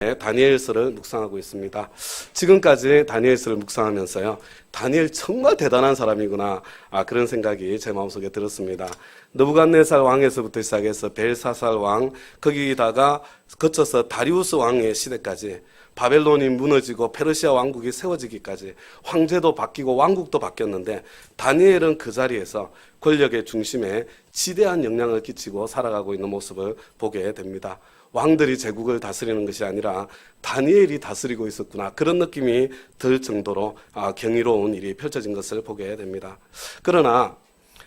다니엘서를 묵상하고 있습니다. 지금까지 다니엘서를 묵상하면서요, 다니엘 정말 대단한 사람이구나, 그런 생각이 제 마음속에 들었습니다. 느부갓네살 왕에서부터 시작해서 벨사살 왕, 거기다가 거쳐서 다리우스 왕의 시대까지, 바벨론이 무너지고 페르시아 왕국이 세워지기까지 황제도 바뀌고 왕국도 바뀌었는데, 다니엘은 그 자리에서 권력의 중심에 지대한 영향을 끼치고 살아가고 있는 모습을 보게 됩니다. 왕들이 제국을 다스리는 것이 아니라 다니엘이 다스리고 있었구나, 그런 느낌이 들 정도로 경이로운 일이 펼쳐진 것을 보게 됩니다. 그러나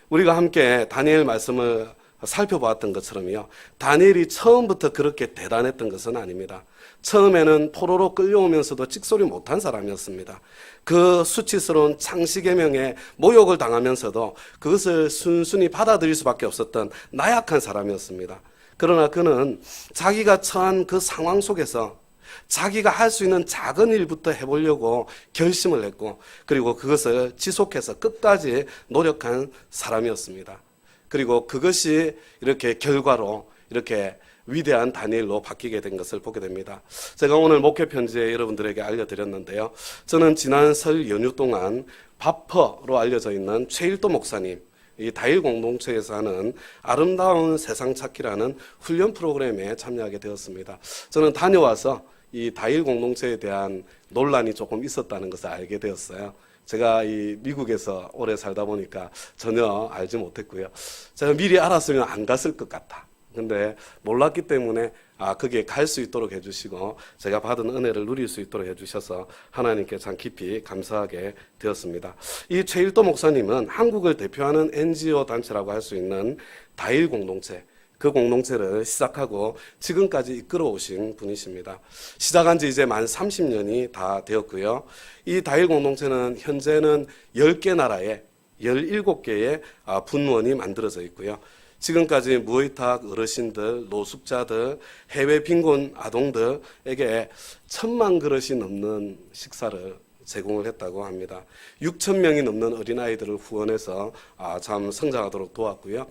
우리가 함께 다니엘 말씀을 살펴보았던 것처럼요, 다니엘이 처음부터 그렇게 대단했던 것은 아닙니다. 처음에는 포로로 끌려오면서도 찍소리 못한 사람이었습니다. 그 수치스러운 창시계명에 모욕을 당하면서도 그것을 순순히 받아들일 수밖에 없었던 나약한 사람이었습니다. 그러나 그는 자기가 처한 그 상황 속에서 자기가 할 수 있는 작은 일부터 해보려고 결심을 했고, 그리고 그것을 지속해서 끝까지 노력한 사람이었습니다. 그리고 그것이 이렇게 결과로 이렇게 위대한 다니엘로 바뀌게 된 것을 보게 됩니다. 제가 오늘 목회 편지에 여러분들에게 알려드렸는데요, 저는 지난 설 연휴 동안 바퍼로 알려져 있는 최일도 목사님, 이 다일 공동체에서 하는 아름다운 세상 찾기라는 훈련 프로그램에 참여하게 되었습니다. 저는 다녀와서 이 다일 공동체에 대한 논란이 조금 있었다는 것을 알게 되었어요. 제가 이 미국에서 오래 살다 보니까 전혀 알지 못했고요. 제가 미리 알았으면 안 갔을 것 같아. 근데 몰랐기 때문에 거기에 갈 수 있도록 해주시고 제가 받은 은혜를 누릴 수 있도록 해주셔서 하나님께 참 깊이 감사하게 되었습니다. 이 최일도 목사님은 한국을 대표하는 NGO 단체라고 할 수 있는 다일 공동체, 그 공동체를 시작하고 지금까지 이끌어 오신 분이십니다. 시작한 지 이제 만 30년이 다 되었고요. 이 다일 공동체는 현재는 10개 나라에 17개의 분원이 만들어져 있고요. 지금까지 무의탁 어르신들, 노숙자들, 해외 빈곤 아동들에게 1000만 그릇이 넘는 식사를 제공을 했다고 합니다. 6,000명이 넘는 어린아이들을 후원해서 참 성장하도록 도왔고요.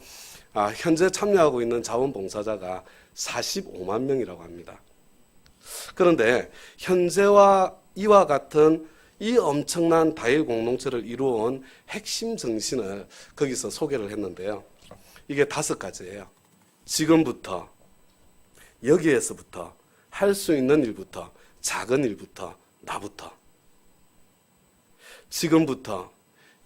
현재 참여하고 있는 자원봉사자가 45만 명이라고 합니다. 그런데 현재와 이와 같은 이 엄청난 다일 공동체를 이루어온 핵심 정신을 거기서 소개를 했는데요, 이게 5가지예요. 지금부터, 여기에서부터, 할 수 있는 일부터, 작은 일부터, 나부터. 지금부터,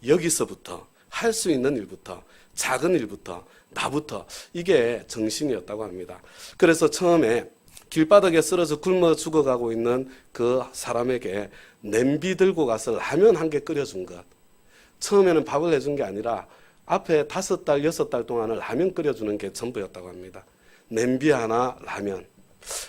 여기서부터, 할 수 있는 일부터, 작은 일부터, 나부터. 이게 정신이었다고 합니다. 그래서 처음에 길바닥에 쓰러져 굶어 죽어가고 있는 그 사람에게 냄비 들고 가서 라면 한 개 끓여준 것. 처음에는 밥을 해준 게 아니라 앞에 5달, 6달 동안을 라면 끓여주는 게 전부였다고 합니다. 냄비 하나, 라면.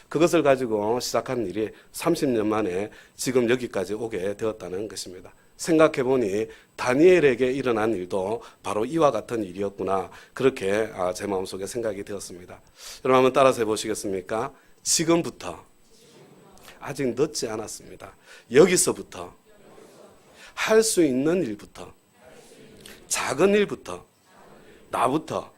그것을 가지고 시작한 일이 30년 만에 지금 여기까지 오게 되었다는 것입니다. 생각해보니 다니엘에게 일어난 일도 바로 이와 같은 일이었구나, 그렇게 제 마음속에 생각이 되었습니다. 여러분 한번 따라서 해보시겠습니까? 지금부터, 아직 늦지 않았습니다. 여기서부터, 할 수 있는 일부터, 작은 일부터, 나부터.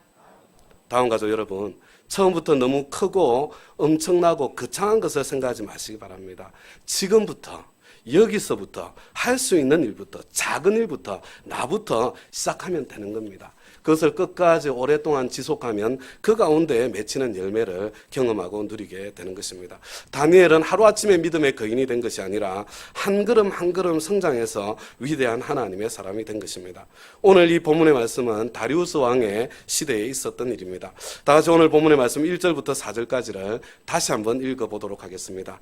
다음 가죠, 여러분. 처음부터 너무 크고 엄청나고 거창한 것을 생각하지 마시기 바랍니다. 지금부터, 여기서부터, 할 수 있는 일부터, 작은 일부터, 나부터 시작하면 되는 겁니다. 그것을 끝까지 오랫동안 지속하면 그 가운데 맺히는 열매를 경험하고 누리게 되는 것입니다. 다니엘은 하루아침에 믿음의 거인이 된 것이 아니라 한 걸음 한 걸음 성장해서 위대한 하나님의 사람이 된 것입니다. 오늘 이 본문의 말씀은 다리우스 왕의 시대에 있었던 일입니다. 다 같이 오늘 본문의 말씀 1절부터 4절까지를 다시 한번 읽어보도록 하겠습니다.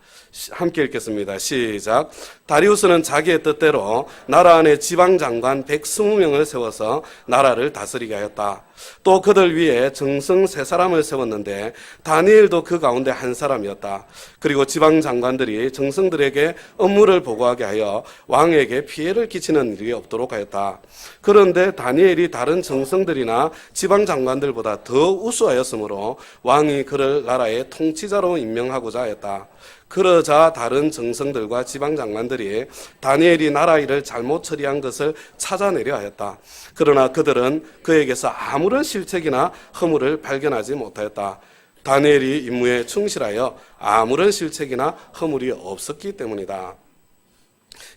함께 읽겠습니다. 시작. 다리우스는 자기의 뜻대로 나라 안에 지방장관 120명을 세워서 나라를 다스리게 하였다. 또 그들 위에 정성 3사람을 세웠는데 다니엘도 그 가운데 한 사람이었다. 그리고 지방 장관들이 정성들에게 업무를 보고하게 하여 왕에게 피해를 끼치는 일이 없도록 하였다. 그런데 다니엘이 다른 정성들이나 지방 장관들보다 더 우수하였으므로 왕이 그를 나라의 통치자로 임명하고자 하였다. 그러자 다른 정성들과 지방장관들이 다니엘이 나라 일을 잘못 처리한 것을 찾아내려 하였다. 그러나 그들은 그에게서 아무런 실책이나 허물을 발견하지 못하였다. 다니엘이 임무에 충실하여 아무런 실책이나 허물이 없었기 때문이다.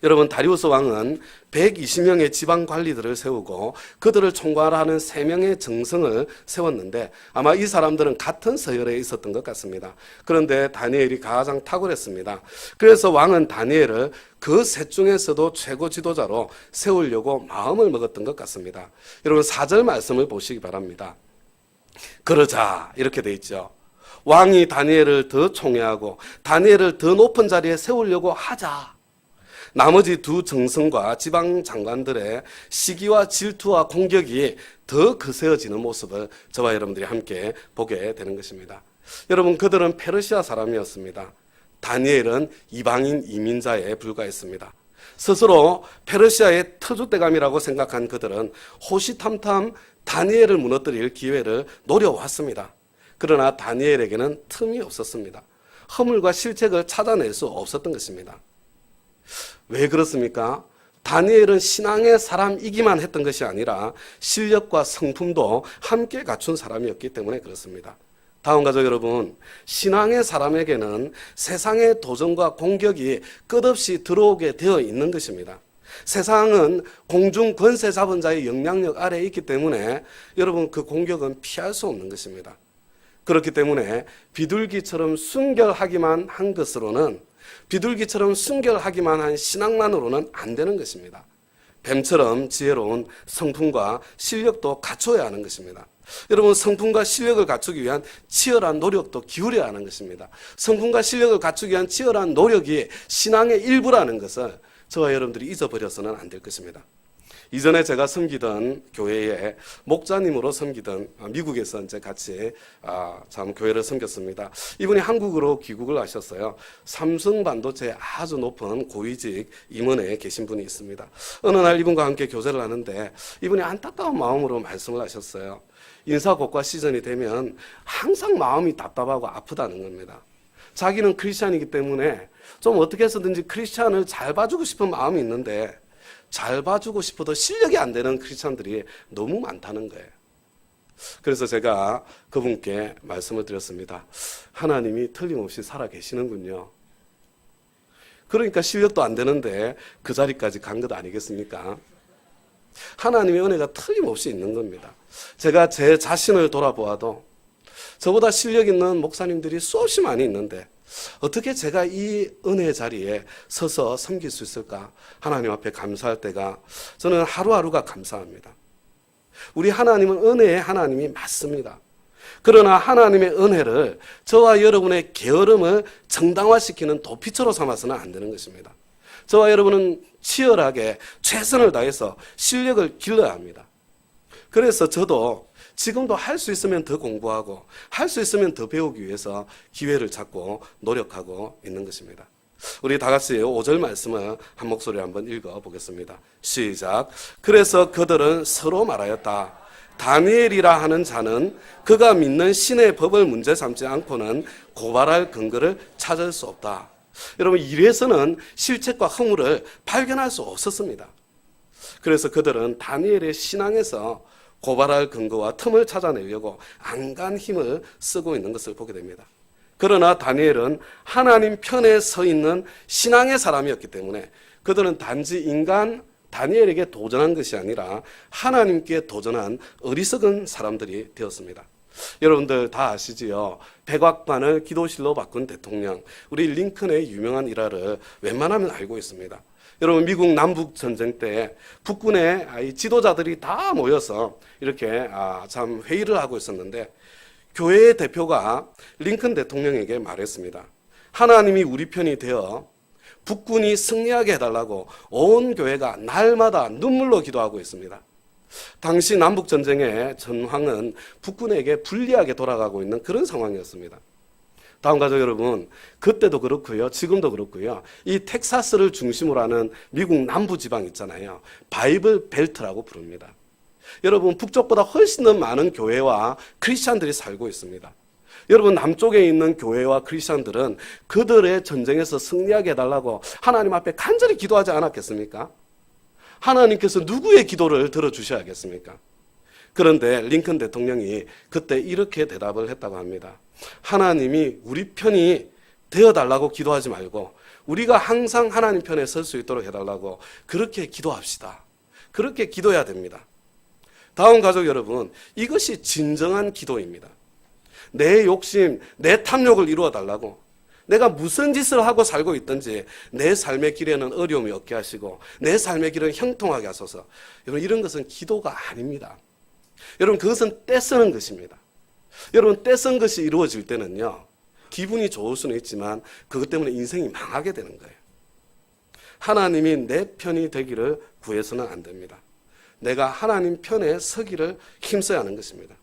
여러분, 다리우스 왕은 120명의 지방 관리들을 세우고 그들을 총괄하는 3명의 정성을 세웠는데 아마 이 사람들은 같은 서열에 있었던 것 같습니다. 그런데 다니엘이 가장 탁월했습니다. 그래서 왕은 다니엘을 그 셋 중에서도 최고 지도자로 세우려고 마음을 먹었던 것 같습니다. 여러분, 4절 말씀을 보시기 바랍니다. 그러자 이렇게 돼 있죠. 왕이 다니엘을 더 총애하고 다니엘을 더 높은 자리에 세우려고 하자. 나머지 두 정성과 지방 장관들의 시기와 질투와 공격이 더 거세어지는 모습을 저와 여러분들이 함께 보게 되는 것입니다. 여러분, 그들은 페르시아 사람이었습니다. 다니엘은 이방인 이민자에 불과했습니다. 스스로 페르시아의 터줏대감이라고 생각한 그들은 호시탐탐 다니엘을 무너뜨릴 기회를 노려왔습니다. 그러나 다니엘에게는 틈이 없었습니다. 허물과 실책을 찾아낼 수 없었던 것입니다. 왜 그렇습니까? 다니엘은 신앙의 사람이기만 했던 것이 아니라 실력과 성품도 함께 갖춘 사람이었기 때문에 그렇습니다. 다음 가족 여러분, 신앙의 사람에게는 세상의 도전과 공격이 끝없이 들어오게 되어 있는 것입니다. 세상은 공중 권세 잡은 자의 영향력 아래에 있기 때문에 여러분, 그 공격은 피할 수 없는 것입니다. 그렇기 때문에 비둘기처럼 순결하기만 한 것으로는, 비둘기처럼 순결하기만 한 신앙만으로는 안 되는 것입니다. 뱀처럼 지혜로운 성품과 실력도 갖춰야 하는 것입니다. 여러분, 성품과 실력을 갖추기 위한 치열한 노력도 기울여야 하는 것입니다. 성품과 실력을 갖추기 위한 치열한 노력이 신앙의 일부라는 것을 저와 여러분들이 잊어버려서는 안 될 것입니다. 이전에 제가 섬기던 교회에 목자님으로 섬기던 미국에서 이제 같이 참 교회를 섬겼습니다. 이분이 한국으로 귀국을 하셨어요. 삼성 반도체 아주 높은 고위직 임원에 계신 분이 있습니다. 어느 날 이분과 함께 교제를 하는데 이분이 안타까운 마음으로 말씀을 하셨어요. 인사고과 시즌이 되면 항상 마음이 답답하고 아프다는 겁니다. 자기는 크리스찬이기 때문에 좀 어떻게 해서든지 크리스찬을 잘 봐주고 싶은 마음이 있는데 잘 봐주고 싶어도 실력이 안 되는 크리스찬들이 너무 많다는 거예요. 그래서 제가 그분께 말씀을 드렸습니다. 하나님이 틀림없이 살아 계시는군요. 그러니까 실력도 안 되는데 그 자리까지 간 것 아니겠습니까? 하나님의 은혜가 틀림없이 있는 겁니다. 제가 제 자신을 돌아보아도 저보다 실력 있는 목사님들이 수없이 많이 있는데 어떻게 제가 이 은혜의 자리에 서서 섬길 수 있을까? 하나님 앞에 감사할 때가 저는 하루하루가 감사합니다. 우리 하나님은 은혜의 하나님이 맞습니다. 그러나 하나님의 은혜를 저와 여러분의 게으름을 정당화시키는 도피처로 삼아서는 안 되는 것입니다. 저와 여러분은 치열하게 최선을 다해서 실력을 길러야 합니다. 그래서 저도 지금도 할 수 있으면 더 공부하고 할 수 있으면 더 배우기 위해서 기회를 찾고 노력하고 있는 것입니다. 우리 다 같이 5절 말씀을 한 목소리로 한번 읽어보겠습니다. 시작. 그래서 그들은 서로 말하였다. 다니엘이라 하는 자는 그가 믿는 신의 법을 문제 삼지 않고는 고발할 근거를 찾을 수 없다. 여러분, 이래서는 실책과 허물을 발견할 수 없었습니다. 그래서 그들은 다니엘의 신앙에서 고발할 근거와 틈을 찾아내려고 안간 힘을 쓰고 있는 것을 보게 됩니다. 그러나 다니엘은 하나님 편에 서 있는 신앙의 사람이었기 때문에 그들은 단지 인간 다니엘에게 도전한 것이 아니라 하나님께 도전한 어리석은 사람들이 되었습니다. 여러분들 다 아시지요? 백악관을 기도실로 바꾼 대통령, 우리 링컨의 유명한 일화를 웬만하면 알고 있습니다. 여러분, 미국 남북 전쟁 때 북군의 지도자들이 다 모여서 이렇게 참 회의를 하고 있었는데 교회의 대표가 링컨 대통령에게 말했습니다. 하나님이 우리 편이 되어 북군이 승리하게 해달라고 온 교회가 날마다 눈물로 기도하고 있습니다. 당시 남북 전쟁의 전황은 북군에게 불리하게 돌아가고 있는 그런 상황이었습니다. 다음 가족 여러분, 그때도 그렇고요, 지금도 그렇고요. 이 텍사스를 중심으로 하는 미국 남부 지방 있잖아요. 바이블 벨트라고 부릅니다. 여러분, 북쪽보다 훨씬 더 많은 교회와 크리스찬들이 살고 있습니다. 여러분, 남쪽에 있는 교회와 크리스찬들은 그들의 전쟁에서 승리하게 해달라고 하나님 앞에 간절히 기도하지 않았겠습니까? 하나님께서 누구의 기도를 들어주셔야겠습니까? 그런데 링컨 대통령이 그때 이렇게 대답을 했다고 합니다. 하나님이 우리 편이 되어달라고 기도하지 말고 우리가 항상 하나님 편에 설 수 있도록 해달라고 그렇게 기도합시다. 그렇게 기도해야 됩니다. 다음 가족 여러분, 이것이 진정한 기도입니다. 내 욕심, 내 탐욕을 이루어달라고, 내가 무슨 짓을 하고 살고 있든지 내 삶의 길에는 어려움이 없게 하시고 내 삶의 길은 형통하게 하소서. 여러분, 이런 것은 기도가 아닙니다. 여러분, 그것은 떼쓰는 것입니다. 여러분, 떼쓴 것이 이루어질 때는요, 기분이 좋을 수는 있지만 그것 때문에 인생이 망하게 되는 거예요. 하나님이 내 편이 되기를 구해서는 안 됩니다. 내가 하나님 편에 서기를 힘써야 하는 것입니다.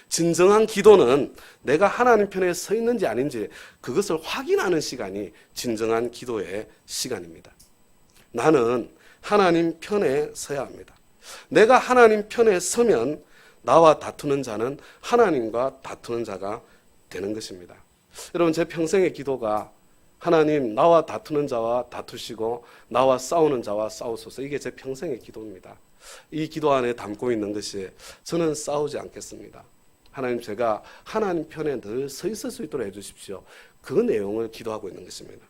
진정한 기도는 내가 하나님 편에 서 있는지 아닌지 그것을 확인하는 시간이 진정한 기도의 시간입니다. 나는 하나님 편에 서야 합니다. 내가 하나님 편에 서면 나와 다투는 자는 하나님과 다투는 자가 되는 것입니다. 여러분, 제 평생의 기도가 하나님, 나와 다투는 자와 다투시고 나와 싸우는 자와 싸우소서. 이게 제 평생의 기도입니다. 이 기도 안에 담고 있는 것이 저는 싸우지 않겠습니다. 하나님, 제가 하나님 편에 늘 서 있을 수 있도록 해주십시오. 그 내용을 기도하고 있는 것입니다.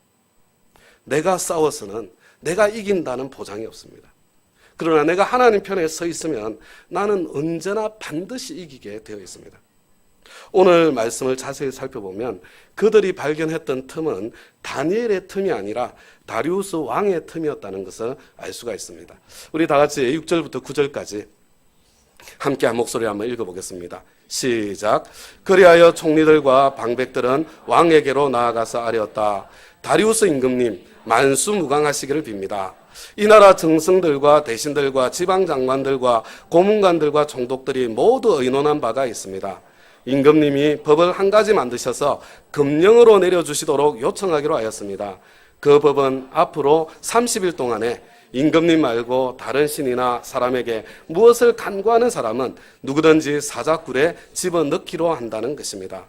내가 싸워서는 내가 이긴다는 보장이 없습니다. 그러나 내가 하나님 편에 서 있으면 나는 언제나 반드시 이기게 되어 있습니다. 오늘 말씀을 자세히 살펴보면 그들이 발견했던 틈은 다니엘의 틈이 아니라 다리우스 왕의 틈이었다는 것을 알 수가 있습니다. 우리 다 같이 6절부터 9절까지 함께 한 목소리 한번 읽어보겠습니다. 시작. 그리하여 총리들과 방백들은 왕에게로 나아가서 아뢰었다. 다리우스 임금님, 만수무강하시기를 빕니다. 이 나라 정승들과 대신들과 지방장관들과 고문관들과 총독들이 모두 의논한 바가 있습니다. 임금님이 법을 한 가지 만드셔서 금령으로 내려주시도록 요청하기로 하였습니다. 그 법은 앞으로 30일 동안에 임금님 말고 다른 신이나 사람에게 무엇을 간구하는 사람은 누구든지 사자굴에 집어넣기로 한다는 것입니다.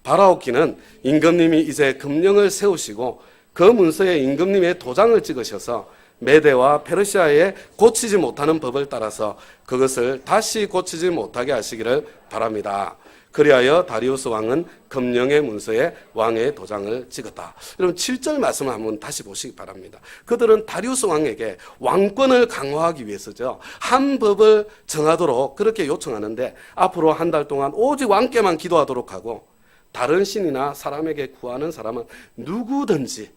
바라오키는 임금님이 이제 금령을 세우시고 그 문서에 임금님의 도장을 찍으셔서 메대와 페르시아에 고치지 못하는 법을 따라서 그것을 다시 고치지 못하게 하시기를 바랍니다. 그리하여 다리우스 왕은 금령의 문서에 왕의 도장을 찍었다. 여러분, 7절 말씀을 한번 다시 보시기 바랍니다. 그들은 다리우스 왕에게 왕권을 강화하기 위해서죠, 한 법을 정하도록 그렇게 요청하는데 앞으로 한 달 동안 오직 왕께만 기도하도록 하고 다른 신이나 사람에게 구하는 사람은 누구든지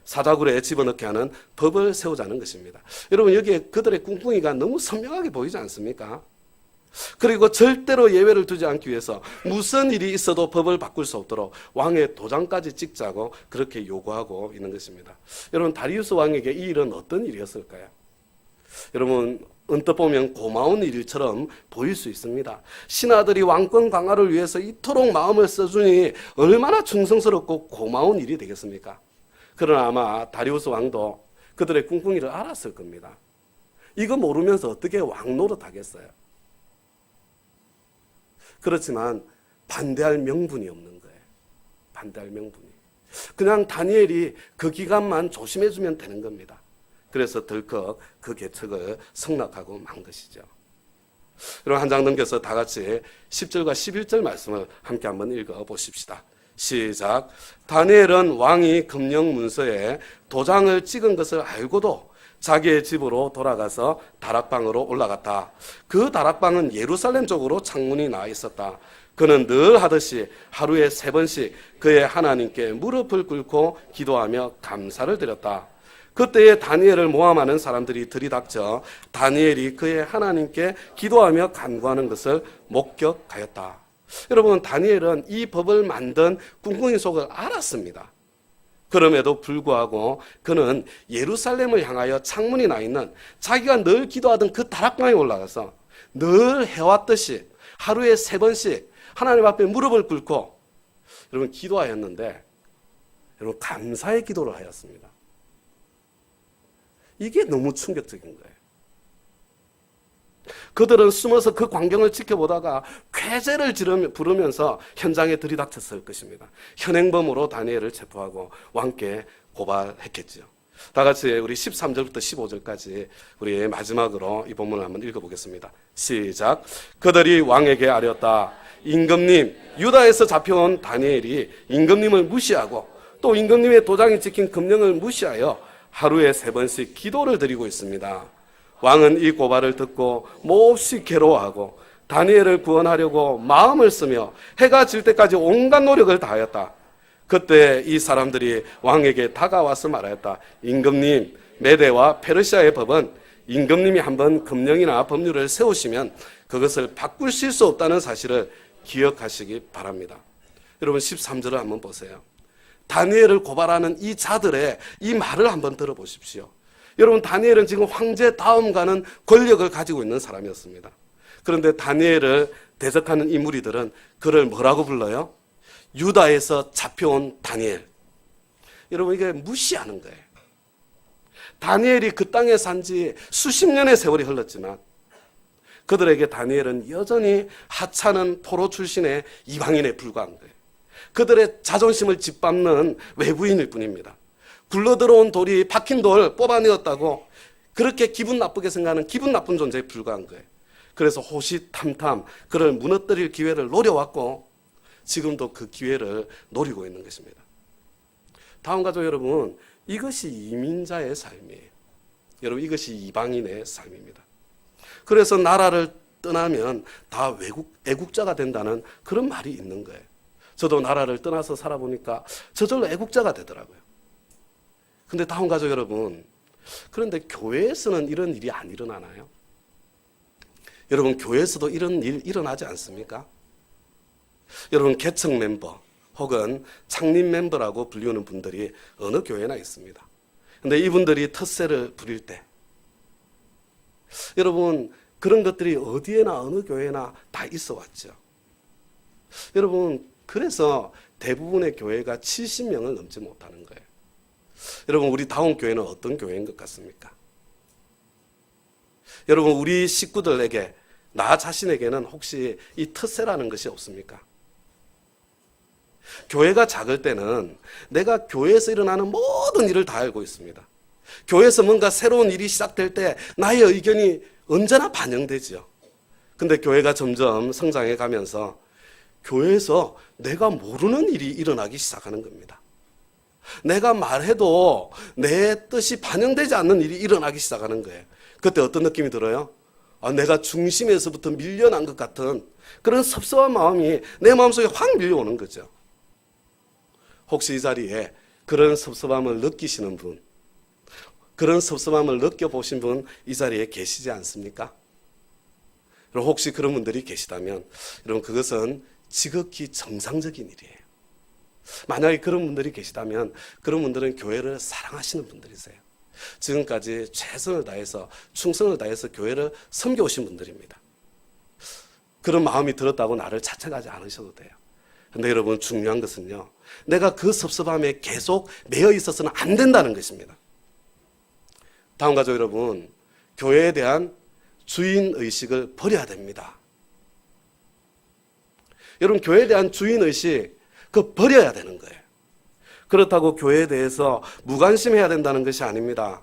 사자굴에 집어넣게 하는 법을 세우자는 것입니다. 여러분, 여기에 그들의 꿍꿍이가 너무 선명하게 보이지 않습니까? 그리고 절대로 예외를 두지 않기 위해서 무슨 일이 있어도 법을 바꿀 수 없도록 왕의 도장까지 찍자고 그렇게 요구하고 있는 것입니다. 여러분, 다리우스 왕에게 이 일은 어떤 일이었을까요? 여러분, 언뜻 보면 고마운 일처럼 보일 수 있습니다. 신하들이 왕권 강화를 위해서 이토록 마음을 써주니 얼마나 충성스럽고 고마운 일이 되겠습니까? 그러나 아마 다리우스 왕도 그들의 꿍꿍이를 알았을 겁니다. 이거 모르면서 어떻게 왕 노릇하겠어요? 그렇지만 반대할 명분이 없는 거예요. 반대할 명분이. 그냥 다니엘이 그 기간만 조심해주면 되는 겁니다. 그래서 덜컥 그 계책을 성락하고 만 것이죠. 여러분, 한 장 넘겨서 다 같이 10절과 11절 말씀을 함께 한번 읽어보십시다. 시작. 다니엘은 왕이 금령 문서에 도장을 찍은 것을 알고도 자기의 집으로 돌아가서 다락방으로 올라갔다. 그 다락방은 예루살렘 쪽으로 창문이 나 있었다. 그는 늘 하듯이 하루에 3번씩 그의 하나님께 무릎을 꿇고 기도하며 감사를 드렸다. 그때에 다니엘을 모함하는 사람들이 들이닥쳐 다니엘이 그의 하나님께 기도하며 간구하는 것을 목격하였다. 여러분, 다니엘은 이 법을 만든 꿍꿍이 속을 알았습니다. 그럼에도 불구하고 그는 예루살렘을 향하여 창문이 나 있는 자기가 늘 기도하던 그 다락방에 올라가서 늘 해왔듯이 하루에 3번씩 하나님 앞에 무릎을 꿇고 여러분 기도하였는데, 여러분 감사의 기도를 하였습니다. 이게 너무 충격적인 거예요. 그들은 숨어서 그 광경을 지켜보다가 쾌재를 부르면서 현장에 들이닥쳤을 것입니다. 현행범으로 다니엘을 체포하고 왕께 고발했겠죠. 다 같이 우리 13절부터 15절까지 우리 마지막으로 이 본문을 한번 읽어보겠습니다. 시작. 그들이 왕에게 아뢰었다. 임금님, 유다에서 잡혀온 다니엘이 임금님을 무시하고 또 임금님의 도장이 찍힌 금령을 무시하여 하루에 3번씩 기도를 드리고 있습니다. 왕은 이 고발을 듣고 몹시 괴로워하고 다니엘을 구원하려고 마음을 쓰며 해가 질 때까지 온갖 노력을 다하였다. 그때 이 사람들이 왕에게 다가와서 말하였다. 임금님, 메대와 페르시아의 법은 임금님이 한번 금령이나 법률을 세우시면 그것을 바꾸실 수 없다는 사실을 기억하시기 바랍니다. 여러분 13절을 한번 보세요. 다니엘을 고발하는 이 자들의 이 말을 한번 들어보십시오. 여러분 다니엘은 지금 황제 다음 가는 권력을 가지고 있는 사람이었습니다. 그런데 다니엘을 대적하는 이 무리들은 그를 뭐라고 불러요? 유다에서 잡혀온 다니엘. 여러분 이게 무시하는 거예요. 다니엘이 그 땅에 산 지 수십 년의 세월이 흘렀지만 그들에게 다니엘은 여전히 하찮은 포로 출신의 이방인에 불과한 거예요. 그들의 자존심을 짓밟는 외부인일 뿐입니다. 굴러들어온 돌이 박힌 돌 뽑아내었다고 그렇게 기분 나쁘게 생각하는 기분 나쁜 존재에 불과한 거예요. 그래서 호시탐탐 그를 무너뜨릴 기회를 노려왔고 지금도 그 기회를 노리고 있는 것입니다. 다음 가족 여러분, 이것이 이민자의 삶이에요. 여러분 이것이 이방인의 삶입니다. 그래서 나라를 떠나면 다 애국자가 된다는 그런 말이 있는 거예요. 저도 나라를 떠나서 살아보니까 저절로 애국자가 되더라고요. 근데 다음 가족 여러분, 그런데 교회에서는 이런 일이 안 일어나나요? 여러분 교회에서도 이런 일 일어나지 않습니까? 여러분 개척 멤버 혹은 창립 멤버라고 불리우는 분들이 어느 교회나 있습니다. 근데 이분들이 텃세를 부릴 때 여러분 그런 것들이 어디에나 어느 교회나 다 있어 왔죠. 여러분 그래서 대부분의 교회가 70명을 넘지 못하는 거예요. 여러분 우리 다운 교회는 어떤 교회인 것 같습니까? 여러분 우리 식구들에게 나 자신에게는 혹시 이 텃세라는 것이 없습니까? 교회가 작을 때는 내가 교회에서 일어나는 모든 일을 다 알고 있습니다. 교회에서 뭔가 새로운 일이 시작될 때 나의 의견이 언제나 반영되죠. 근데 교회가 점점 성장해 가면서 교회에서 내가 모르는 일이 일어나기 시작하는 겁니다. 내가 말해도 내 뜻이 반영되지 않는 일이 일어나기 시작하는 거예요. 그때 어떤 느낌이 들어요? 내가 중심에서부터 밀려난 것 같은 그런 섭섭한 마음이 내 마음속에 확 밀려오는 거죠. 혹시 이 자리에 그런 섭섭함을 느끼시는 분, 그런 섭섭함을 느껴보신 분 이 자리에 계시지 않습니까? 여러분 혹시 그런 분들이 계시다면 여러분 그것은 지극히 정상적인 일이에요. 만약에 그런 분들이 계시다면 그런 분들은 교회를 사랑하시는 분들이세요. 지금까지 최선을 다해서 충성을 다해서 교회를 섬겨오신 분들입니다. 그런 마음이 들었다고 나를 자책하지 않으셔도 돼요. 그런데 여러분 중요한 것은요, 내가 그 섭섭함에 계속 매여 있어서는 안 된다는 것입니다. 다음 가족 여러분, 교회에 대한 주인의식을 버려야 됩니다. 여러분 교회에 대한 주인의식 그거 버려야 되는 거예요. 그렇다고 교회에 대해서 무관심해야 된다는 것이 아닙니다.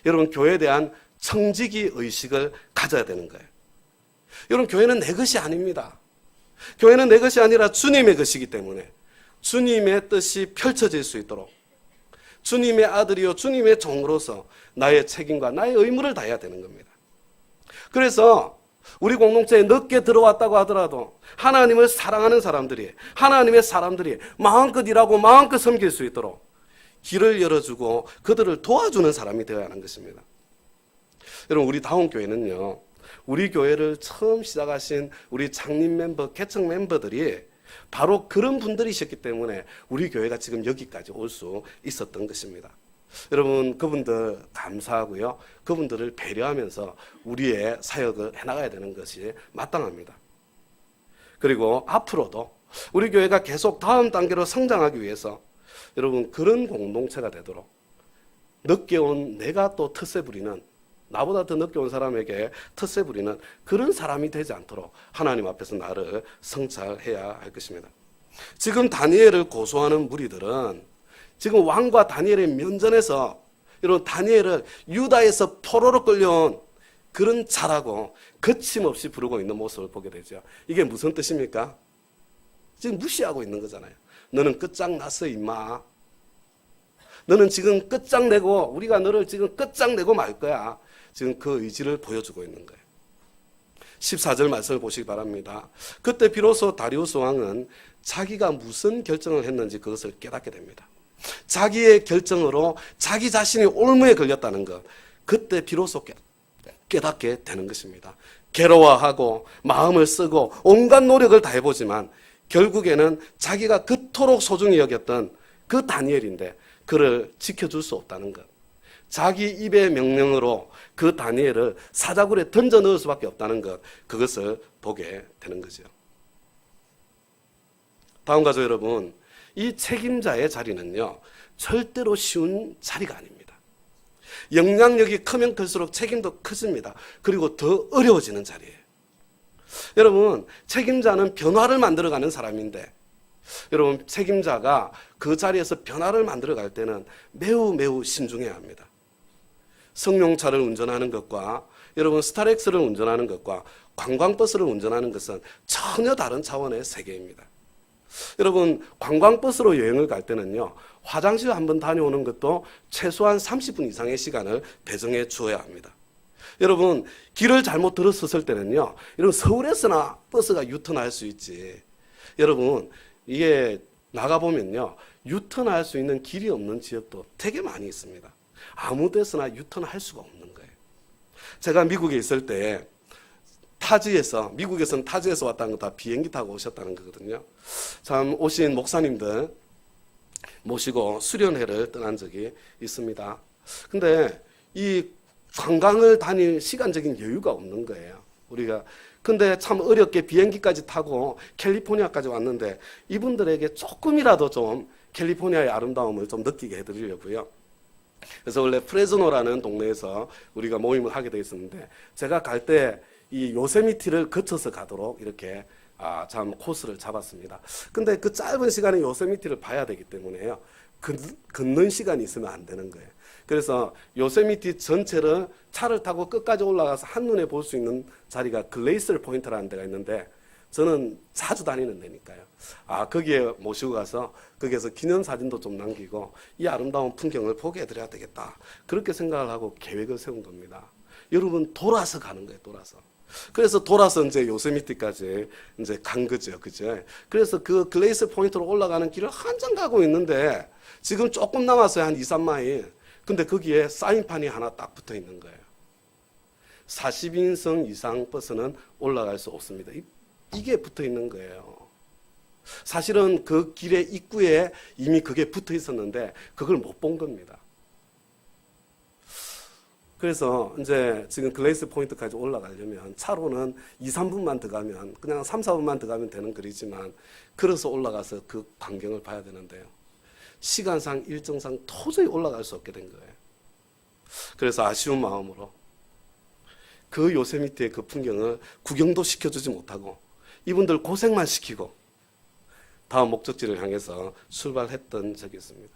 여러분 교회에 대한 청지기 의식을 가져야 되는 거예요. 여러분 교회는 내 것이 아닙니다. 교회는 내 것이 아니라 주님의 것이기 때문에 주님의 뜻이 펼쳐질 수 있도록 주님의 아들이요 주님의 종으로서 나의 책임과 나의 의무를 다해야 되는 겁니다. 그래서 우리 공동체에 늦게 들어왔다고 하더라도 하나님을 사랑하는 사람들이, 하나님의 사람들이 마음껏 일하고 마음껏 섬길 수 있도록 길을 열어주고 그들을 도와주는 사람이 되어야 하는 것입니다. 여러분 우리 다운교회는요, 우리 교회를 처음 시작하신 우리 창립 멤버, 개척 멤버들이 바로 그런 분들이셨기 때문에 우리 교회가 지금 여기까지 올 수 있었던 것입니다. 여러분 그분들 감사하고요. 그분들을 배려하면서 우리의 사역을 해나가야 되는 것이 마땅합니다. 그리고 앞으로도 우리 교회가 계속 다음 단계로 성장하기 위해서 여러분 그런 공동체가 되도록 늦게 온 내가 또 텃세 부리는, 나보다 더 늦게 온 사람에게 텃세 부리는 그런 사람이 되지 않도록 하나님 앞에서 나를 성찰해야 할 것입니다. 지금 다니엘을 고소하는 무리들은 지금 왕과 다니엘의 면전에서 여러분 다니엘을 유다에서 포로로 끌려온 그런 자라고 거침없이 부르고 있는 모습을 보게 되죠. 이게 무슨 뜻입니까? 지금 무시하고 있는 거잖아요. 너는 끝장났어 임마. 너는 지금 끝장내고 우리가 너를 지금 끝장내고 말 거야. 지금 그 의지를 보여주고 있는 거예요. 14절 말씀을 보시기 바랍니다. 그때 비로소 다리우스 왕은 자기가 무슨 결정을 했는지 그것을 깨닫게 됩니다. 자기의 결정으로 자기 자신이 올무에 걸렸다는 것, 그때 비로소 깨닫게 되는 것입니다. 괴로워하고 마음을 쓰고 온갖 노력을 다 해보지만 결국에는 자기가 그토록 소중히 여겼던 그 다니엘인데 그를 지켜줄 수 없다는 것, 자기 입의 명령으로 그 다니엘을 사자굴에 던져 넣을 수밖에 없다는 것, 그것을 보게 되는 거죠. 다음 가족 여러분, 이 책임자의 자리는요 절대로 쉬운 자리가 아닙니다. 영향력이 크면 클수록 책임도 커집니다. 그리고 더 어려워지는 자리예요. 여러분, 책임자는 변화를 만들어가는 사람인데, 여러분, 책임자가 그 자리에서 변화를 만들어갈 때는 매우 신중해야 합니다. 승용차를 운전하는 것과 여러분 스타렉스를 운전하는 것과 관광버스를 운전하는 것은 전혀 다른 차원의 세계입니다. 여러분, 관광버스로 여행을 갈 때는요 화장실 한번 다녀오는 것도 최소한 30분 이상의 시간을 배정해 주어야 합니다. 여러분, 길을 잘못 들었을 때는요 여러분 서울에서나 버스가 유턴할 수 있지, 여러분 이게 나가보면요 유턴할 수 있는 길이 없는 지역도 되게 많이 있습니다. 아무 데서나 유턴할 수가 없는 거예요. 제가 미국에 있을 때 미국에서는 타지에서 왔다는 거 다 비행기 타고 오셨다는 거거든요. 참 오신 목사님들 모시고 수련회를 떠난 적이 있습니다. 근데 이 관광을 다닐 시간적인 여유가 없는 거예요. 우리가 근데 참 어렵게 비행기까지 타고 캘리포니아까지 왔는데 이분들에게 조금이라도 좀 캘리포니아의 아름다움을 좀 느끼게 해드리려고요. 그래서 원래 프레즈노라는 동네에서 우리가 모임을 하게 돼 있었는데 제가 갈 때 이 요세미티를 거쳐서 가도록 이렇게 참 코스를 잡았습니다. 근데 그 짧은 시간에 요세미티를 봐야 되기 때문에요. 걷는 시간이 있으면 안 되는 거예요. 그래서 요세미티 전체를 차를 타고 끝까지 올라가서 한눈에 볼 수 있는 자리가 글레이슬 포인트라는 데가 있는데 저는 자주 다니는 데니까요. 거기에 모시고 가서 거기에서 기념사진도 좀 남기고 이 아름다운 풍경을 보게 해드려야 되겠다. 그렇게 생각을 하고 계획을 세운 겁니다. 여러분, 돌아서 가는 거예요, 돌아서. 그래서 돌아서 이제 요세미티까지 이제 간 거죠, 그죠? 그래서 그 글레이스 포인트로 올라가는 길을 한참 가고 있는데 지금 조금 남았어요, 한 2, 3마일. 근데 거기에 사인판이 하나 딱 붙어 있는 거예요. 40인승 이상 버스는 올라갈 수 없습니다. 이게 붙어 있는 거예요. 사실은 그 길의 입구에 이미 그게 붙어 있었는데 그걸 못 본 겁니다. 그래서 이제 지금 글레이스 포인트까지 올라가려면 차로는 2, 3분만 더 가면 그냥 3, 4분만 더 가면 되는 거리지만 걸어서 올라가서 그 광경을 봐야 되는데요. 시간상 일정상 도저히 올라갈 수 없게 된 거예요. 그래서 아쉬운 마음으로 그 요세미티의 그 풍경을 구경도 시켜주지 못하고 이분들 고생만 시키고 다음 목적지를 향해서 출발했던 적이 있습니다.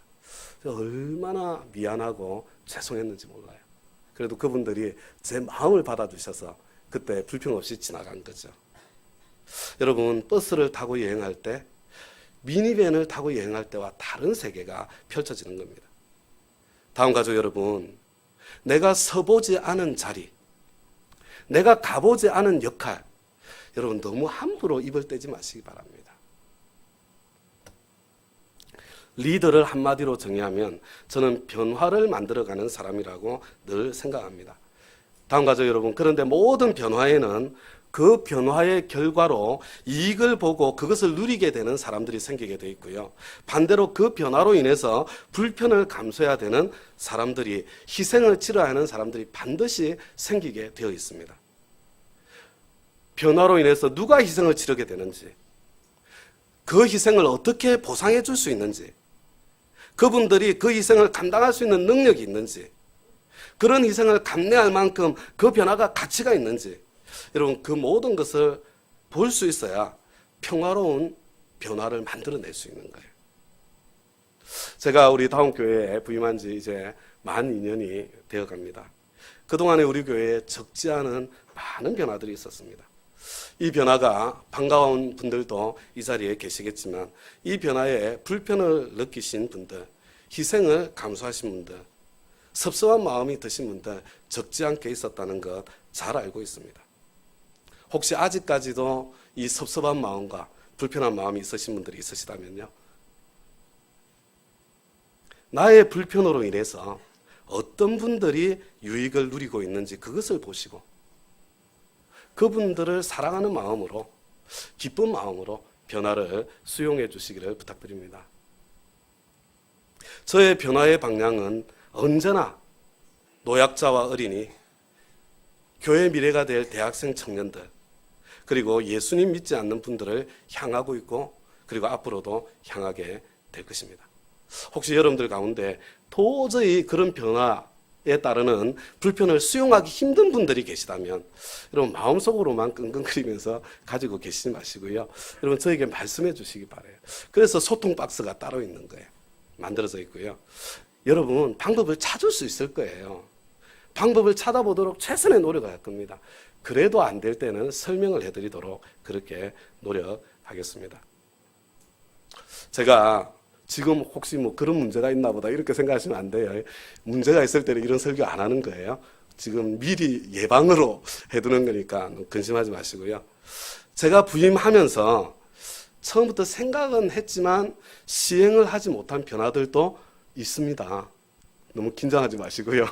얼마나 미안하고 죄송했는지 몰라요. 그래도 그분들이 제 마음을 받아주셔서 그때 불평 없이 지나간 거죠. 여러분, 버스를 타고 여행할 때 미니밴을 타고 여행할 때와 다른 세계가 펼쳐지는 겁니다. 다음 가족 여러분, 내가 서보지 않은 자리, 내가 가보지 않은 역할, 여러분 너무 함부로 입을 떼지 마시기 바랍니다. 리더를 한마디로 정의하면 저는 변화를 만들어가는 사람이라고 늘 생각합니다. 다음 가족 여러분, 그런데 모든 변화에는 그 변화의 결과로 이익을 보고 그것을 누리게 되는 사람들이 생기게 돼 있고요. 반대로 그 변화로 인해서 불편을 감수해야 되는 사람들이, 희생을 치러야 하는 사람들이 반드시 생기게 되어 있습니다. 변화로 인해서 누가 희생을 치르게 되는지, 그 희생을 어떻게 보상해 줄 수 있는지, 그분들이 그 희생을 감당할 수 있는 능력이 있는지, 그런 희생을 감내할 만큼 그 변화가 가치가 있는지, 여러분 그 모든 것을 볼 수 있어야 평화로운 변화를 만들어낼 수 있는 거예요. 제가 우리 다운 교회에 부임한 지 이제 만 2년이 되어 갑니다. 그동안에 우리 교회에 적지 않은 많은 변화들이 있었습니다. 이 변화가 반가운 분들도 이 자리에 계시겠지만 이 변화에 불편을 느끼신 분들, 희생을 감수하신 분들, 섭섭한 마음이 드신 분들 적지 않게 있었다는 것 잘 알고 있습니다. 혹시 아직까지도 이 섭섭한 마음과 불편한 마음이 있으신 분들이 있으시다면요, 나의 불편으로 인해서 어떤 분들이 유익을 누리고 있는지 그것을 보시고 그분들을 사랑하는 마음으로, 기쁜 마음으로 변화를 수용해 주시기를 부탁드립니다. 저의 변화의 방향은 언제나 노약자와 어린이, 교회 미래가 될 대학생 청년들, 그리고 예수님 믿지 않는 분들을 향하고 있고 그리고 앞으로도 향하게 될 것입니다. 혹시 여러분들 가운데 도저히 그런 변화에 따르는 불편을 수용하기 힘든 분들이 계시다면 여러분 마음속으로만 끙끙거리면서 가지고 계시지 마시고요. 여러분 저에게 말씀해 주시기 바라요. 그래서 소통 박스가 따로 있는 거예요. 만들어져 있고요. 여러분 방법을 찾을 수 있을 거예요. 방법을 찾아보도록 최선의 노력을 할 겁니다. 그래도 안 될 때는 설명을 해드리도록 그렇게 노력하겠습니다. 제가 지금 혹시 뭐 그런 문제가 있나 보다 이렇게 생각하시면 안 돼요. 문제가 있을 때는 이런 설교 안 하는 거예요. 지금 미리 예방으로 해두는 거니까 근심하지 마시고요. 제가 부임하면서 처음부터 생각은 했지만 시행을 하지 못한 변화들도 있습니다. 너무 긴장하지 마시고요.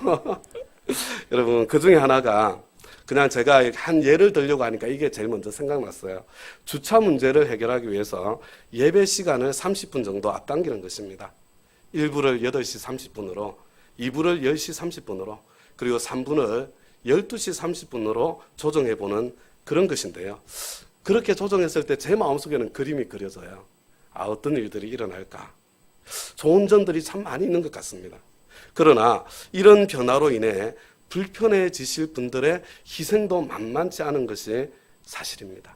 여러분 그 중에 하나가 그냥 제가 한 예를 들려고 하니까 이게 제일 먼저 생각났어요. 주차 문제를 해결하기 위해서 예배 시간을 30분 정도 앞당기는 것입니다. 1부를 8시 30분으로, 2부를 10시 30분으로, 그리고 3부를 12시 30분으로 조정해보는 그런 것인데요. 그렇게 조정했을 때 제 마음속에는 그림이 그려져요. 어떤 일들이 일어날까. 좋은 점들이 참 많이 있는 것 같습니다. 그러나 이런 변화로 인해 불편해지실 분들의 희생도 만만치 않은 것이 사실입니다.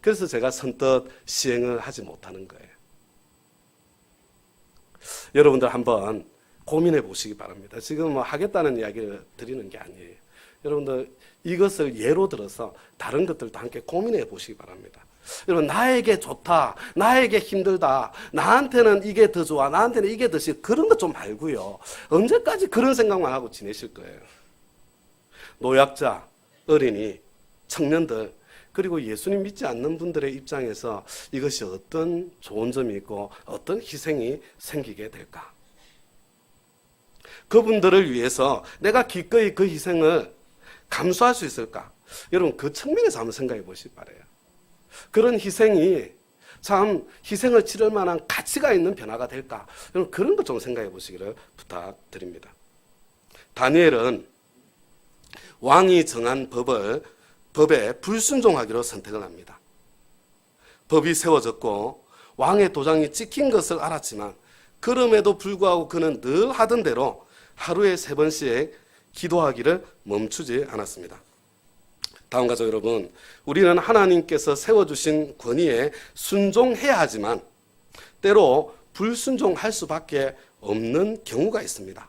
그래서 제가 선뜻 시행을 하지 못하는 거예요. 여러분들 한번 고민해 보시기 바랍니다. 지금 뭐 하겠다는 이야기를 드리는 게 아니에요. 여러분들 이것을 예로 들어서 다른 것들도 함께 고민해 보시기 바랍니다. 여러분 나에게 좋다, 나에게 힘들다, 나한테는 이게 더 좋아, 나한테는 이게 더 싫어, 그런 것 좀 말고요. 언제까지 그런 생각만 하고 지내실 거예요? 노약자, 어린이, 청년들, 그리고 예수님 믿지 않는 분들의 입장에서 이것이 어떤 좋은 점이 있고 어떤 희생이 생기게 될까? 그분들을 위해서 내가 기꺼이 그 희생을 감수할 수 있을까? 여러분 그 측면에서 한번 생각해 보시기 바라요. 그런 희생이 참 희생을 치를 만한 가치가 있는 변화가 될까? 여러분 그런 것 좀 생각해 보시기를 부탁드립니다. 다니엘은 왕이 정한 법에 불순종하기로 선택을 합니다. 법이 세워졌고 왕의 도장이 찍힌 것을 알았지만 그럼에도 불구하고 그는 늘 하던 대로 하루에 3번씩 기도하기를 멈추지 않았습니다. 다음 가족 여러분, 우리는 하나님께서 세워주신 권위에 순종해야 하지만 때로 불순종할 수밖에 없는 경우가 있습니다.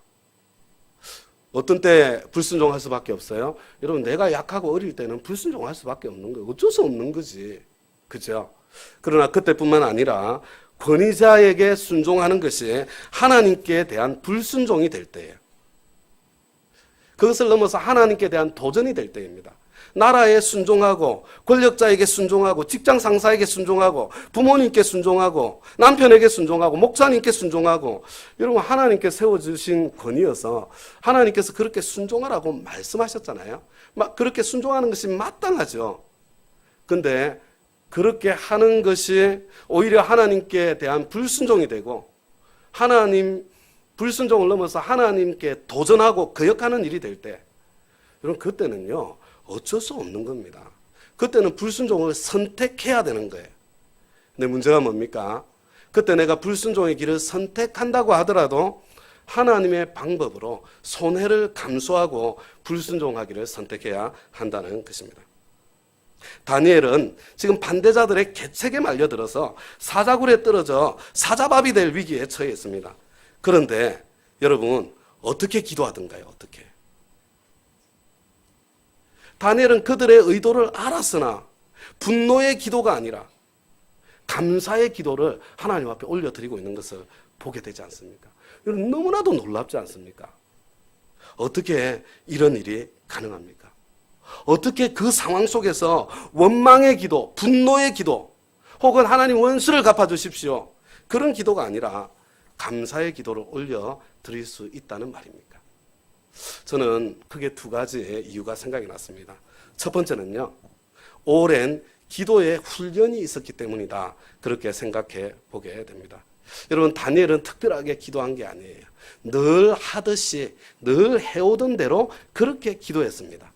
어떤 때 불순종할 수밖에 없어요? 여러분 내가 약하고 어릴 때는 불순종할 수밖에 없는 거예요. 어쩔 수 없는 거지. 그죠? 그러나 그때뿐만 아니라 권위자에게 순종하는 것이 하나님께 대한 불순종이 될 때예요. 그것을 넘어서 하나님께 대한 도전이 될 때입니다. 나라에 순종하고 권력자에게 순종하고 직장 상사에게 순종하고 부모님께 순종하고 남편에게 순종하고 목사님께 순종하고 여러분 하나님께 세워주신 권위여서 하나님께서 그렇게 순종하라고 말씀하셨잖아요. 그렇게 순종하는 것이 마땅하죠. 그런데 그렇게 하는 것이 오히려 하나님께 대한 불순종이 되고 하나님 불순종을 넘어서 하나님께 도전하고 거역하는 일이 될 때 여러분 그때는요 어쩔 수 없는 겁니다. 그때는 불순종을 선택해야 되는 거예요. 근데 문제가 뭡니까? 그때 내가 불순종의 길을 선택한다고 하더라도 하나님의 방법으로 손해를 감수하고 불순종하기를 선택해야 한다는 것입니다. 다니엘은 지금 반대자들의 계책에 말려들어서 사자굴에 떨어져 사자밥이 될 위기에 처해 있습니다. 그런데 여러분 어떻게 기도하던가요? 어떻게? 다니엘은 그들의 의도를 알았으나 분노의 기도가 아니라 감사의 기도를 하나님 앞에 올려드리고 있는 것을 보게 되지 않습니까? 여러분, 너무나도 놀랍지 않습니까? 어떻게 이런 일이 가능합니까? 어떻게 그 상황 속에서 원망의 기도, 분노의 기도, 혹은 하나님 원수를 갚아주십시오, 그런 기도가 아니라 감사의 기도를 올려드릴 수 있다는 말입니까? 저는 크게 두 가지의 이유가 생각이 났습니다. 첫 번째는요, 오랜 기도의 훈련이 있었기 때문이다, 그렇게 생각해 보게 됩니다. 여러분, 다니엘은 특별하게 기도한 게 아니에요. 늘 하듯이, 늘 해오던 대로 그렇게 기도했습니다.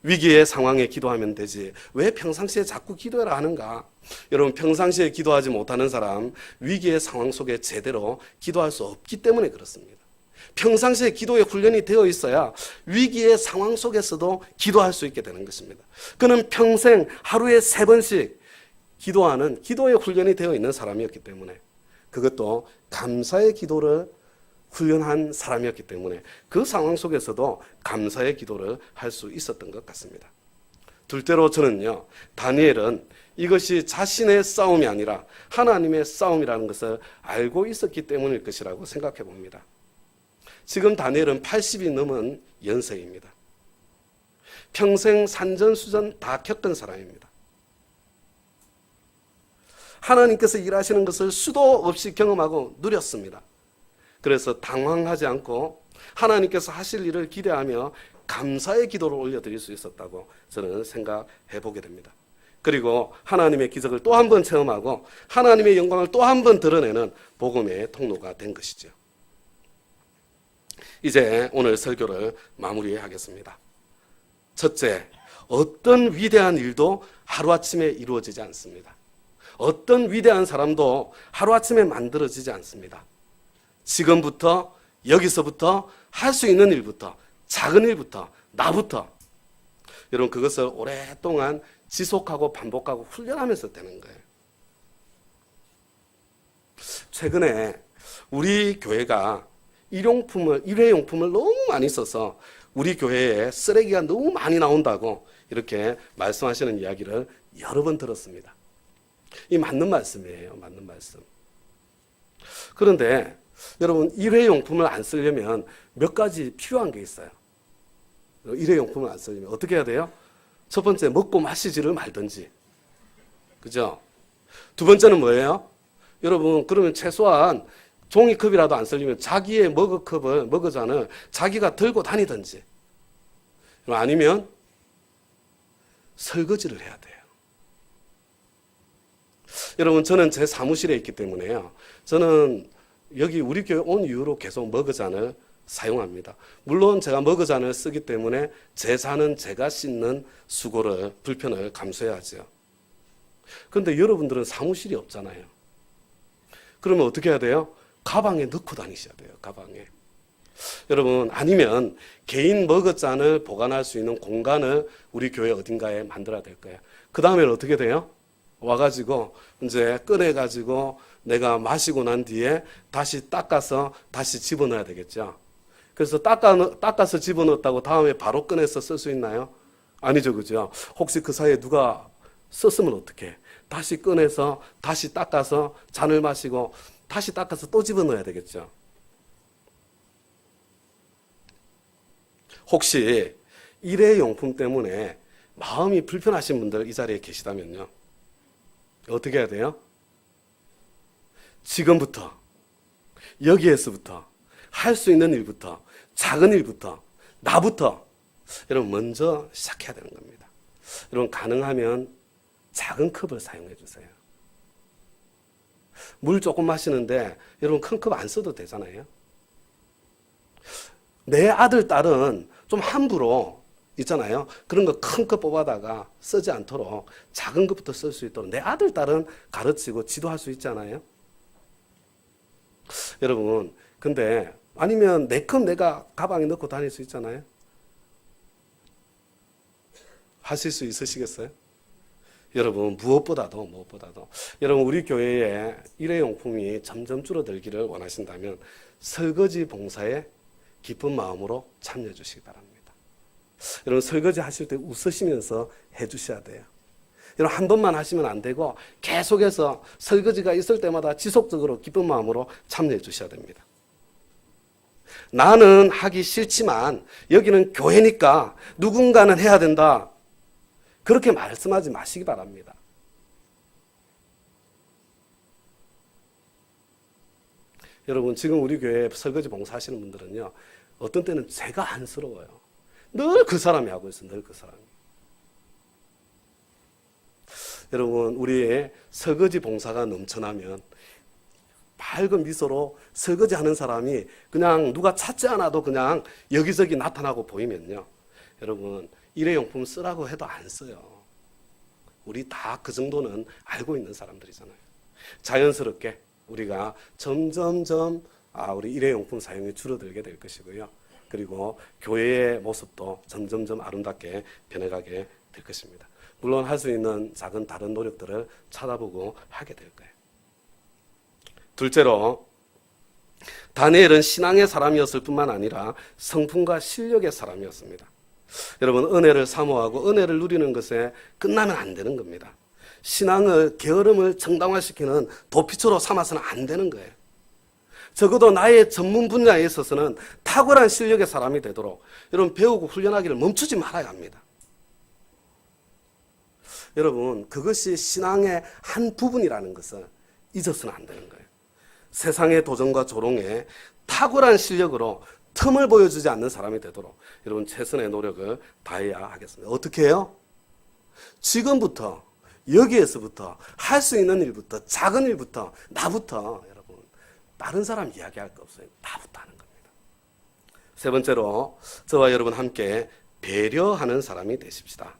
위기의 상황에 기도하면 되지 왜 평상시에 자꾸 기도해라 하는가? 여러분, 평상시에 기도하지 못하는 사람, 위기의 상황 속에 제대로 기도할 수 없기 때문에 그렇습니다. 평상시에 기도의 훈련이 되어 있어야 위기의 상황 속에서도 기도할 수 있게 되는 것입니다. 그는 평생 하루에 3번씩 기도하는 기도의 훈련이 되어 있는 사람이었기 때문에, 그것도 감사의 기도를 훈련한 사람이었기 때문에 그 상황 속에서도 감사의 기도를 할 수 있었던 것 같습니다. 둘째로 저는요, 다니엘은 이것이 자신의 싸움이 아니라 하나님의 싸움이라는 것을 알고 있었기 때문일 것이라고 생각해 봅니다. 지금 다니엘은 80이 넘은 연세입니다. 평생 산전수전 다 겪은 사람입니다. 하나님께서 일하시는 것을 수도 없이 경험하고 누렸습니다. 그래서 당황하지 않고 하나님께서 하실 일을 기대하며 감사의 기도를 올려드릴 수 있었다고 저는 생각해 보게 됩니다. 그리고 하나님의 기적을 또 한 번 체험하고 하나님의 영광을 또 한 번 드러내는 복음의 통로가 된 것이죠. 이제 오늘 설교를 마무리하겠습니다. 첫째, 어떤 위대한 일도 하루아침에 이루어지지 않습니다. 어떤 위대한 사람도 하루아침에 만들어지지 않습니다. 지금부터, 여기서부터, 할 수 있는 일부터, 작은 일부터, 나부터, 여러분, 그것을 오랫동안 지속하고 반복하고 훈련하면서 되는 거예요. 최근에 우리 교회가 일회용품을 너무 많이 써서 우리 교회에 쓰레기가 너무 많이 나온다고 이렇게 말씀하시는 이야기를 여러 번 들었습니다. 이 맞는 말씀이에요. 맞는 말씀. 그런데 여러분, 일회용품을 안 쓰려면 몇 가지 필요한 게 있어요. 일회용품을 안 쓰려면 어떻게 해야 돼요? 첫 번째, 먹고 마시지를 말든지. 그죠? 두 번째는 뭐예요? 여러분, 그러면 최소한 종이컵이라도 안 쓰려면 자기의 머그잔을 자기가 들고 다니든지. 아니면 설거지를 해야 돼요. 여러분, 저는 제 사무실에 있기 때문에요, 저는 여기 우리 교회 온 이후로 계속 머그잔을 사용합니다. 물론 제가 머그잔을 쓰기 때문에 제 잔은 제가 씻는 불편을 감수해야죠. 그런데 여러분들은 사무실이 없잖아요. 그러면 어떻게 해야 돼요? 가방에 넣고 다니셔야 돼요. 가방에. 여러분, 아니면 개인 머그잔을 보관할 수 있는 공간을 우리 교회 어딘가에 만들어야 될 거예요. 그 다음에는 어떻게 돼요? 와가지고 이제 꺼내가지고 내가 마시고 난 뒤에 다시 닦아서 다시 집어넣어야 되겠죠. 그래서 닦아서 집어넣었다고 다음에 바로 꺼내서 쓸 수 있나요? 아니죠, 그죠? 혹시 그 사이에 누가 썼으면 어떡해? 다시 꺼내서 다시 닦아서 잔을 마시고 다시 닦아서 또 집어넣어야 되겠죠. 혹시 일회용품 때문에 마음이 불편하신 분들 이 자리에 계시다면요, 어떻게 해야 돼요? 지금부터, 여기에서부터, 할 수 있는 일부터, 작은 일부터, 나부터, 여러분, 먼저 시작해야 되는 겁니다. 여러분, 가능하면 작은 컵을 사용해 주세요. 물 조금 마시는데 여러분, 큰 컵 안 써도 되잖아요. 내 아들, 딸은 좀 함부로 있잖아요. 그런 거 큰 거 뽑아다가 쓰지 않도록 작은 것부터 쓸 수 있도록 내 아들, 딸은 가르치고 지도할 수 있잖아요. 여러분, 근데 아니면 내 컵 내가 가방에 넣고 다닐 수 있잖아요. 하실 수 있으시겠어요? 여러분, 무엇보다도 여러분, 우리 교회에 일회용품이 점점 줄어들기를 원하신다면 설거지 봉사에 기쁜 마음으로 참여해 주시기 바랍니다. 여러분 설거지 하실 때 웃으시면서 해주셔야 돼요. 여러분 한 번만 하시면 안 되고 계속해서 설거지가 있을 때마다 지속적으로 기쁜 마음으로 참여해 주셔야 됩니다. 나는 하기 싫지만 여기는 교회니까 누군가는 해야 된다. 그렇게 말씀하지 마시기 바랍니다. 여러분 지금 우리 교회에 설거지 봉사하시는 분들은요, 어떤 때는 제가 안쓰러워요. 늘 그 사람이 하고 있어요. 늘 그 사람이. 여러분 우리의 설거지 봉사가 넘쳐나면 밝은 미소로 설거지하는 사람이 그냥 누가 찾지 않아도 그냥 여기저기 나타나고 보이면요, 여러분 일회용품 쓰라고 해도 안 써요. 우리 다 그 정도는 알고 있는 사람들이잖아요. 자연스럽게 우리가 점점점 우리 일회용품 사용이 줄어들게 될 것이고요. 그리고 교회의 모습도 점점점 아름답게 변해가게 될 것입니다. 물론 할 수 있는 작은 다른 노력들을 찾아보고 하게 될 거예요. 둘째로, 다니엘은 신앙의 사람이었을 뿐만 아니라 성품과 실력의 사람이었습니다. 여러분 은혜를 사모하고 은혜를 누리는 것에 끝나면 안 되는 겁니다. 신앙을 게으름을 정당화시키는 도피처로 삼아서는 안 되는 거예요. 적어도 나의 전문 분야에 있어서는 탁월한 실력의 사람이 되도록 여러분 배우고 훈련하기를 멈추지 말아야 합니다. 여러분 그것이 신앙의 한 부분이라는 것을 잊어서는 안 되는 거예요. 세상의 도전과 조롱에 탁월한 실력으로 틈을 보여주지 않는 사람이 되도록 여러분 최선의 노력을 다해야 하겠습니다. 어떻게 해요? 지금부터 여기에서부터 할 수 있는 일부터 작은 일부터 나부터 여러분 다른 사람 이야기할 거 없어요. 나부터 하는 겁니다. 세 번째로 저와 여러분 함께 배려하는 사람이 되십시다.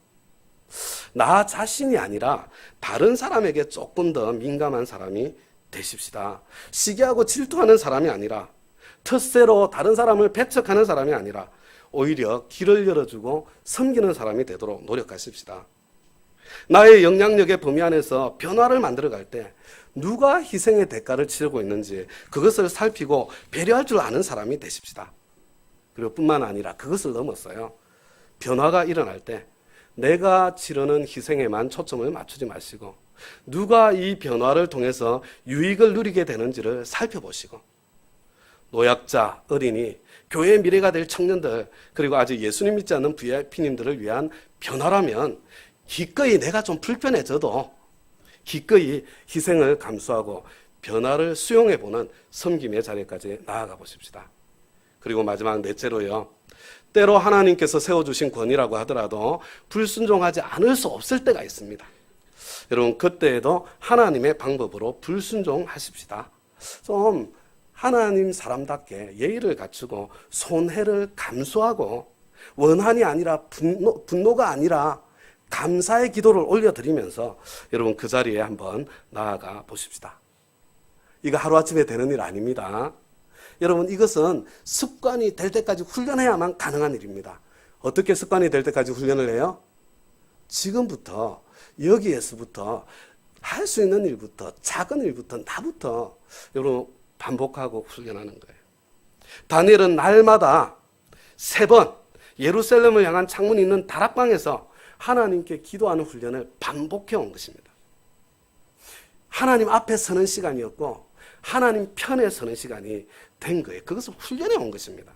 나 자신이 아니라 다른 사람에게 조금 더 민감한 사람이 되십시다. 시기하고 질투하는 사람이 아니라 텃세로 다른 사람을 배척하는 사람이 아니라 오히려 길을 열어주고 섬기는 사람이 되도록 노력하십시다. 나의 영향력의 범위 안에서 변화를 만들어갈 때 누가 희생의 대가를 치르고 있는지 그것을 살피고 배려할 줄 아는 사람이 되십시다. 그리고 뿐만 아니라 그것을 넘어서요, 변화가 일어날 때 내가 치르는 희생에만 초점을 맞추지 마시고 누가 이 변화를 통해서 유익을 누리게 되는지를 살펴보시고 노약자, 어린이, 교회의 미래가 될 청년들, 그리고 아직 예수님 믿지 않는 VIP님들을 위한 변화라면 기꺼이 내가 좀 불편해져도 기꺼이 희생을 감수하고 변화를 수용해보는 섬김의 자리까지 나아가 보십시다. 그리고 마지막 넷째로요, 때로 하나님께서 세워주신 권위라고 하더라도 불순종하지 않을 수 없을 때가 있습니다. 여러분 그때에도 하나님의 방법으로 불순종하십시다. 좀 하나님 사람답게 예의를 갖추고 손해를 감수하고 원한이 아니라 분노가 아니라 감사의 기도를 올려드리면서 여러분 그 자리에 한번 나아가 보십시다. 이거 하루아침에 되는 일 아닙니다. 여러분 이것은 습관이 될 때까지 훈련해야만 가능한 일입니다. 어떻게 습관이 될 때까지 훈련을 해요? 지금부터 여기에서부터 할 수 있는 일부터 작은 일부터 나부터 여러분 반복하고 훈련하는 거예요. 다니엘은 날마다 3번 예루살렘을 향한 창문이 있는 다락방에서 하나님께 기도하는 훈련을 반복해 온 것입니다. 하나님 앞에 서는 시간이었고 하나님 편에 서는 시간이 된 거예요. 그것을 훈련해 온 것입니다.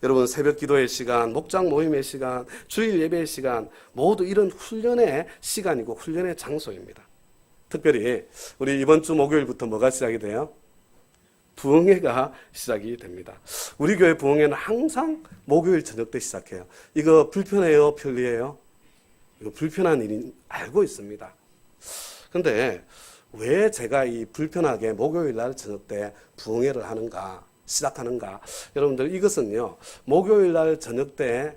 여러분 새벽 기도의 시간, 목장 모임의 시간, 주일 예배의 시간 모두 이런 훈련의 시간이고 훈련의 장소입니다. 특별히 우리 이번 주 목요일부터 뭐가 시작이 돼요? 부흥회가 시작이 됩니다. 우리 교회 부흥회는 항상 목요일 저녁 때 시작해요. 이거 불편해요? 편리해요? 이거 불편한 일인 알고 있습니다. 근데 왜 제가 이 불편하게 목요일 날 저녁 때 부흥회를 하는가, 시작하는가? 여러분들 이것은요, 목요일 날 저녁 때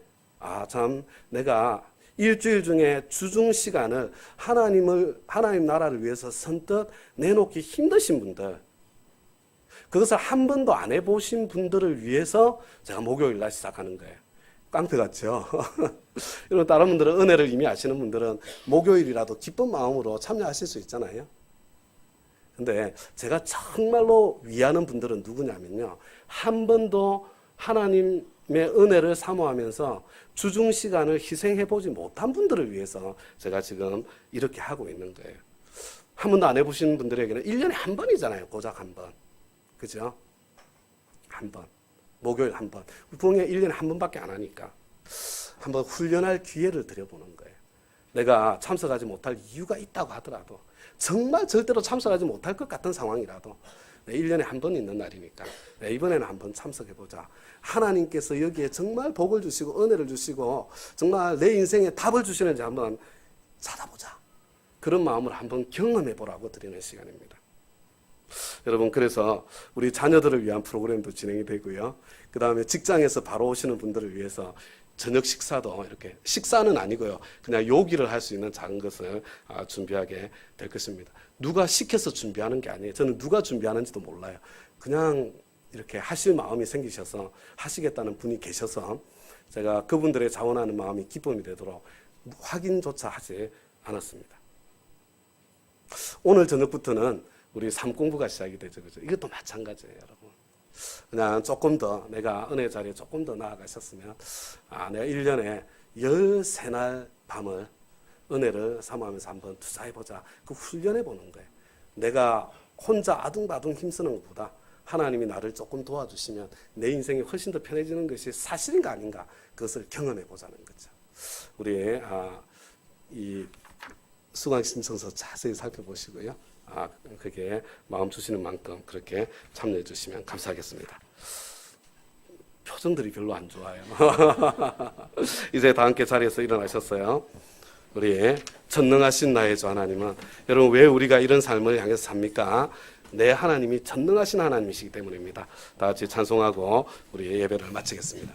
참 내가 일주일 중에 주중 시간을 하나님 나라를 위해서 선뜻 내놓기 힘드신 분들, 그것을 한 번도 안 해보신 분들을 위해서 제가 목요일 날 시작하는 거예요. 깡패 같죠? 여러분 다른 분들은 은혜를 이미 아시는 분들은 목요일이라도 기쁜 마음으로 참여하실 수 있잖아요. 근데 제가 정말로 위하는 분들은 누구냐면요, 한 번도 하나님의 은혜를 사모하면서 주중 시간을 희생해보지 못한 분들을 위해서 제가 지금 이렇게 하고 있는 거예요. 한 번도 안 해보신 분들에게는 1년에 한 번이잖아요. 고작 한 번. 그죠? 한 번. 목요일 한 번. 부흥회 1년에 한 번밖에 안 하니까 한번 훈련할 기회를 드려보는 거예요. 내가 참석하지 못할 이유가 있다고 하더라도, 정말 절대로 참석하지 못할 것 같은 상황이라도 1년에 한 번 있는 날이니까 이번에는 한번 참석해보자. 하나님께서 여기에 정말 복을 주시고 은혜를 주시고 정말 내 인생에 답을 주시는지 한번 찾아보자. 그런 마음을 한번 경험해보라고 드리는 시간입니다. 여러분, 그래서 우리 자녀들을 위한 프로그램도 진행이 되고요. 그 다음에 직장에서 바로 오시는 분들을 위해서 저녁 식사도 이렇게, 식사는 아니고요, 그냥 요기를 할 수 있는 작은 것을 준비하게 될 것입니다. 누가 시켜서 준비하는 게 아니에요. 저는 누가 준비하는지도 몰라요. 그냥 이렇게 하실 마음이 생기셔서 하시겠다는 분이 계셔서 제가 그분들의 자원하는 마음이 기쁨이 되도록 확인조차 하지 않았습니다. 오늘 저녁부터는 우리 삶 공부가 시작이 되죠. 그죠? 이것도 마찬가지예요, 여러분. 그냥 조금 더 내가 은혜 자리에 조금 더 나아가셨으면, 내가 1년에 13날 밤을 은혜를 사모하면서 한번 투자해보자. 그 훈련해보는 거예요. 내가 혼자 아둥바둥 힘쓰는 것보다 하나님이 나를 조금 도와주시면 내 인생이 훨씬 더 편해지는 것이 사실인가 아닌가, 그것을 경험해보자는 거죠. 우리 이 수강 신청서 자세히 살펴보시고요. 그게 마음 주시는 만큼 그렇게 참여해 주시면 감사하겠습니다. 표정들이 별로 안 좋아요. 이제 다 함께 자리에서 일어나셨어요. 우리 전능하신 나의 주 하나님은, 여러분 왜 우리가 이런 삶을 향해서 삽니까? 내 하나님이 전능하신 하나님이시기 때문입니다. 다 같이 찬송하고 우리 예배를 마치겠습니다.